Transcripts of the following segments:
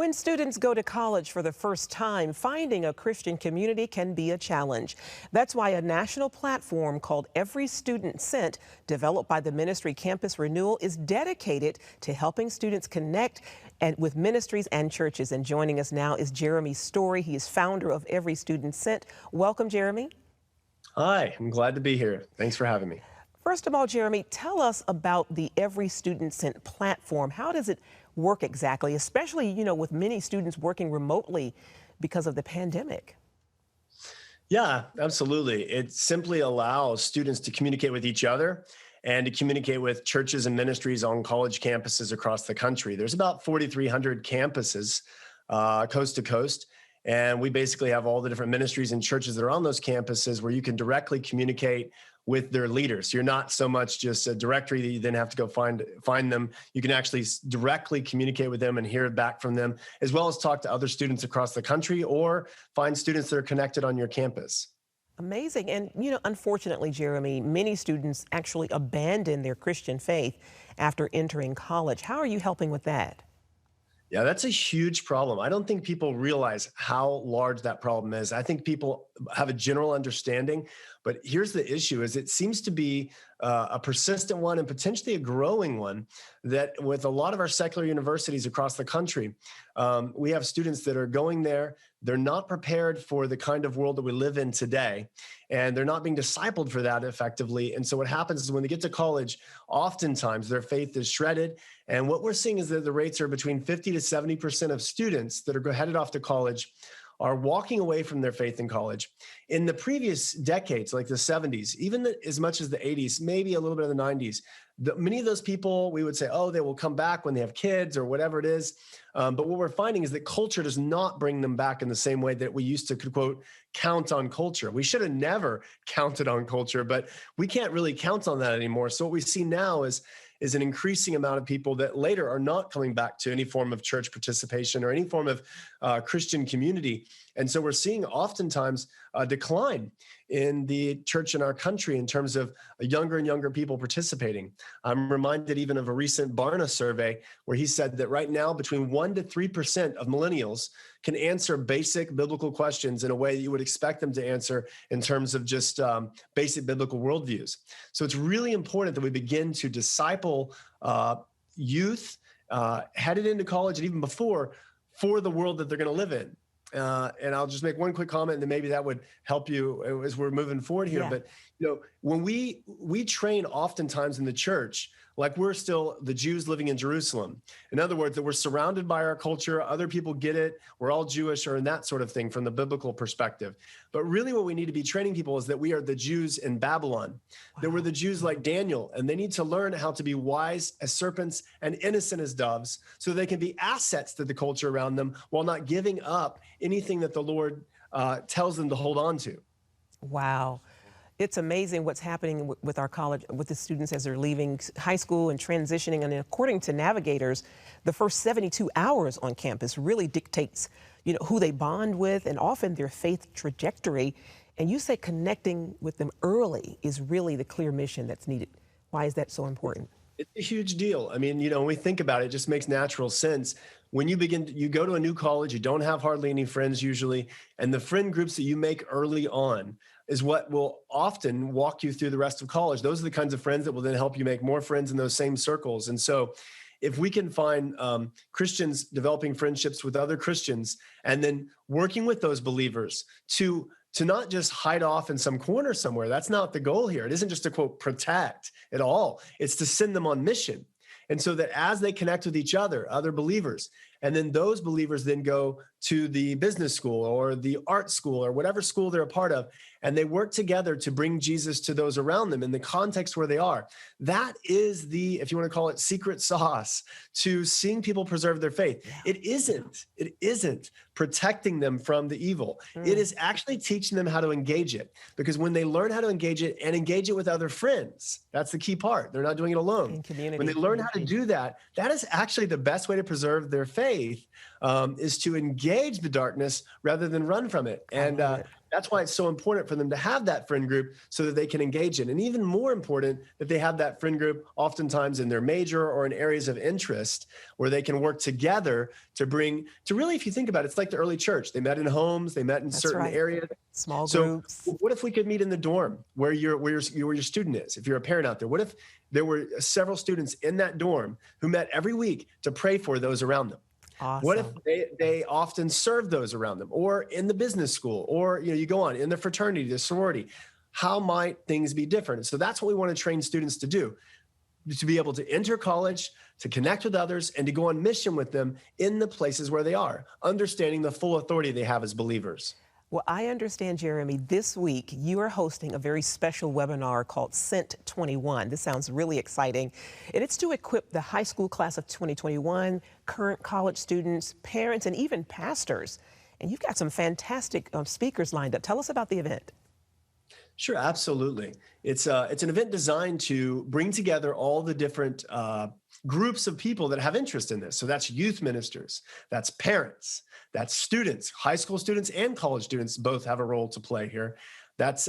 When students go to college for the first time, finding a Christian community can be a challenge. That's why a national platform called Every Student Sent, developed by the ministry Campus Renewal, is dedicated to helping students connect with ministries and churches. And joining us now is Jeremy Story. He is founder of Every Student Sent. Welcome, Jeremy. Hi, I'm glad to be here. Thanks for having me. First of all, Jeremy, tell us about the Every Student Sent platform. How does it work exactly, especially, with many students working remotely because of the pandemic? Yeah, absolutely. It simply allows students to communicate with each other and to communicate with churches and ministries on college campuses across the country. There's about 4,300 campuses coast to coast. And we basically have all the different ministries and churches that are on those campuses where you can directly communicate with their leaders. You're not so much just a directory that you then have to go find them. You can actually directly communicate with them and hear back from them, as well as talk to other students across the country or find students that are connected on your campus. Amazing. And, unfortunately, Jeremy, many students actually abandon their Christian faith after entering college. How are you helping with that? Yeah, that's a huge problem. I don't think people realize how large that problem is. I think people have a general understanding, but here's the issue: is it seems to be a persistent one and potentially a growing one. That with a lot of our secular universities across the country, we have students that are going there. They're not prepared for the kind of world that we live in today, and they're not being discipled for that effectively. And so what happens is when they get to college, oftentimes their faith is shredded. And what we're seeing is that the rates are between 50 to 70% of students that are headed off to college are walking away from their faith in college. In the previous decades, like the 70s, even as much as the 80s, maybe a little bit of the 90s, many of those people, we would say, oh, they will come back when they have kids or whatever it is. But what we're finding is that culture does not bring them back in the same way that we used to, quote, count on culture. We should have never counted on culture, but we can't really count on that anymore. So what we see now is an increasing amount of people that later are not coming back to any form of church participation or any form of Christian community. And so we're seeing oftentimes a decline in the church in our country in terms of younger and younger people participating. I'm reminded even of a recent Barna survey where he said that right now between 1% to 3% of millennials can answer basic biblical questions in a way that you would expect them to answer in terms of just basic biblical worldviews. So it's really important that we begin to disciple youth headed into college and even before for the world that they're going to live in. And I'll just make one quick comment, and then maybe that would help you as we're moving forward here. Yeah. But when we train oftentimes in the church, like we're still the Jews living in Jerusalem. In other words, that we're surrounded by our culture. Other people get it. We're all Jewish or in that sort of thing from the biblical perspective. But really what we need to be training people is that we are the Jews in Babylon, that we're the Jews like Daniel, and they need to learn how to be wise as serpents and innocent as doves so they can be assets to the culture around them while not giving up anything that the Lord tells them to hold on to. Wow. It's amazing what's happening with our college, with the students as they're leaving high school and transitioning. And according to Navigators, the first 72 hours on campus really dictates, who they bond with and often their faith trajectory. And you say connecting with them early is really the clear mission that's needed. Why is that so important? It's a huge deal. I mean, when we think about it, it just makes natural sense. When you go to a new college, you don't have hardly any friends usually, and the friend groups that you make early on is what will often walk you through the rest of college. Those are the kinds of friends that will then help you make more friends in those same circles. And so if we can find Christians developing friendships with other Christians and then working with those believers to not just hide off in some corner somewhere, that's not the goal here. It isn't just to, quote, protect at all. It's to send them on mission. And so that as they connect with each other, other believers, and then those believers then go to the business school or the art school or whatever school they're a part of, and they work together to bring Jesus to those around them in the context where they are. That is the, if you want to call it, secret sauce to seeing people preserve their faith. Yeah. It isn't protecting them from the evil. It is actually teaching them how to engage it. Because when they learn how to engage it and engage it with other friends, that's the key part. They're not doing it alone. When they learn how to do that, that is actually the best way to preserve their faith, is to engage the darkness rather than run from it. And That's why it's so important for them to have that friend group so that they can engage in. And even more important, that they have that friend group oftentimes in their major or in areas of interest where they can work together to really, if you think about it, it's like the early church. They met in homes, they met in That's certain right. areas. Small So groups. what if we could meet in the dorm where your student is? If you're a parent out there, what if there were several students in that dorm who met every week to pray for those around them? What if Awesome. they often serve those around them, or in the business school, or you go on in the fraternity, the sorority? How might things be different? So that's what we want to train students to do, to be able to enter college, to connect with others, and to go on mission with them in the places where they are, understanding the full authority they have as believers. Well, I understand, Jeremy, this week you are hosting a very special webinar called Sent 21. This sounds really exciting. And it's to equip the high school class of 2021, current college students, parents, and even pastors. And you've got some fantastic speakers lined up. Tell us about the event. Sure, absolutely. It's an event designed to bring together all the different groups of people that have interest in this. So that's youth ministers, that's parents, that's students, high school students and college students both have a role to play here. That's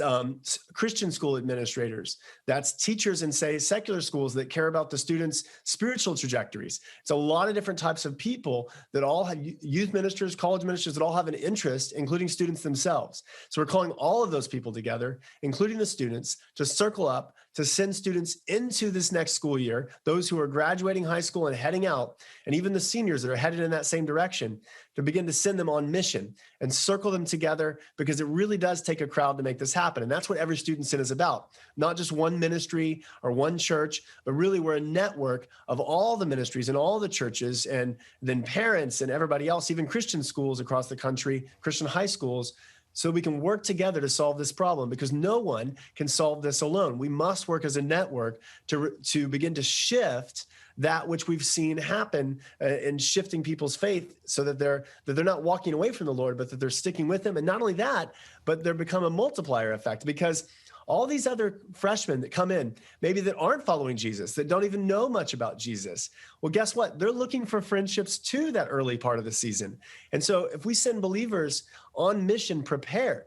Christian school administrators. That's teachers in, say, secular schools that care about the students' spiritual trajectories. It's a lot of different types of people that all have youth ministers, college ministers that all have an interest, including students themselves. So we're calling all of those people together, including the students, to circle up, to send students into this next school year, those who are graduating high school and heading out, and even the seniors that are headed in that same direction, to begin to send them on mission and circle them together, because it really does take a crowd to make this happen. And that's what Every Student Sent is about. Not just one ministry or one church, but really we're a network of all the ministries and all the churches, and then parents and everybody else, even Christian schools across the country, Christian high schools, so we can work together to solve this problem, because no one can solve this alone. We must work as a network to begin to shift that which we've seen happen in shifting people's faith, so that they're not walking away from the Lord, but that they're sticking with him. And not only that, but they're become a multiplier effect, because all these other freshmen that come in, maybe that aren't following Jesus, that don't even know much about Jesus, well, guess what? They're looking for friendships too that early part of the season. And so if we send believers on mission prepared,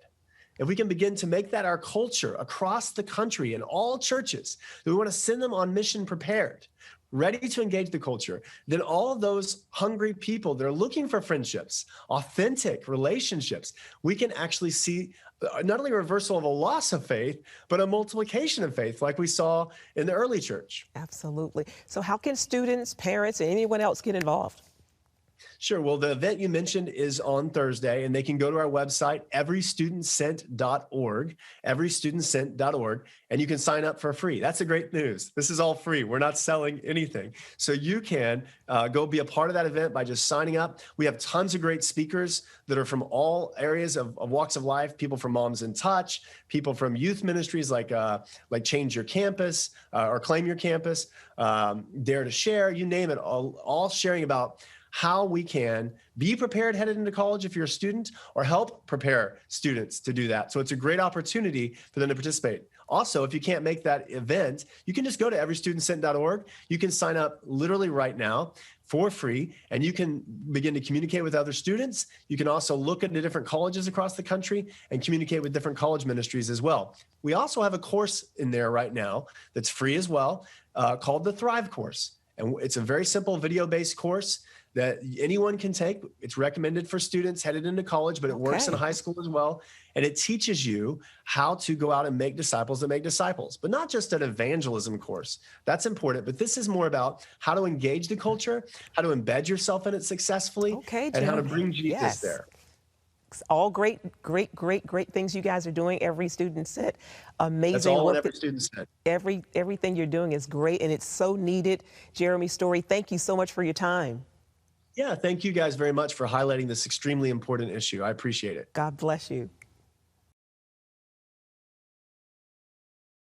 if we can begin to make that our culture across the country in all churches, that we want to send them on mission prepared, ready to engage the culture, then all of those hungry people that are looking for friendships, authentic relationships, we can actually see not only a reversal of a loss of faith, but a multiplication of faith, like we saw in the early church. Absolutely. So how can students, parents, and anyone else get involved? Sure. Well, the event you mentioned is on Thursday, and they can go to our website, everystudentsent.org, everystudentsent.org, and you can sign up for free. That's the great news. This is all free. We're not selling anything. So you can go be a part of that event by just signing up. We have tons of great speakers that are from all areas of walks of life, people from Moms in Touch, people from youth ministries like Change Your Campus or Claim Your Campus, Dare to Share, you name it, all sharing about how we can be prepared headed into college if you're a student, or help prepare students to do that. So it's a great opportunity for them to participate. Also, if you can't make that event, you can just go to everystudentsent.org. You can sign up literally right now for free, and you can begin to communicate with other students. You can also look into different colleges across the country and communicate with different college ministries as well. We also have a course in there right now that's free as well, called the Thrive course. And it's a very simple video-based course that anyone can take. It's recommended for students headed into college, but it works in high school as well. And it teaches you how to go out and make disciples that make disciples, but not just an evangelism course. That's important, but this is more about how to engage the culture, how to embed yourself in it successfully, and how to bring Jesus there. All great things you guys are doing. Every Student Sent, amazing. That's all work. Every Student Sent. Everything you're doing is great, and it's so needed. Jeremy Story, thank you so much for your time. Yeah, thank you guys very much for highlighting this extremely important issue. I appreciate it. God bless you.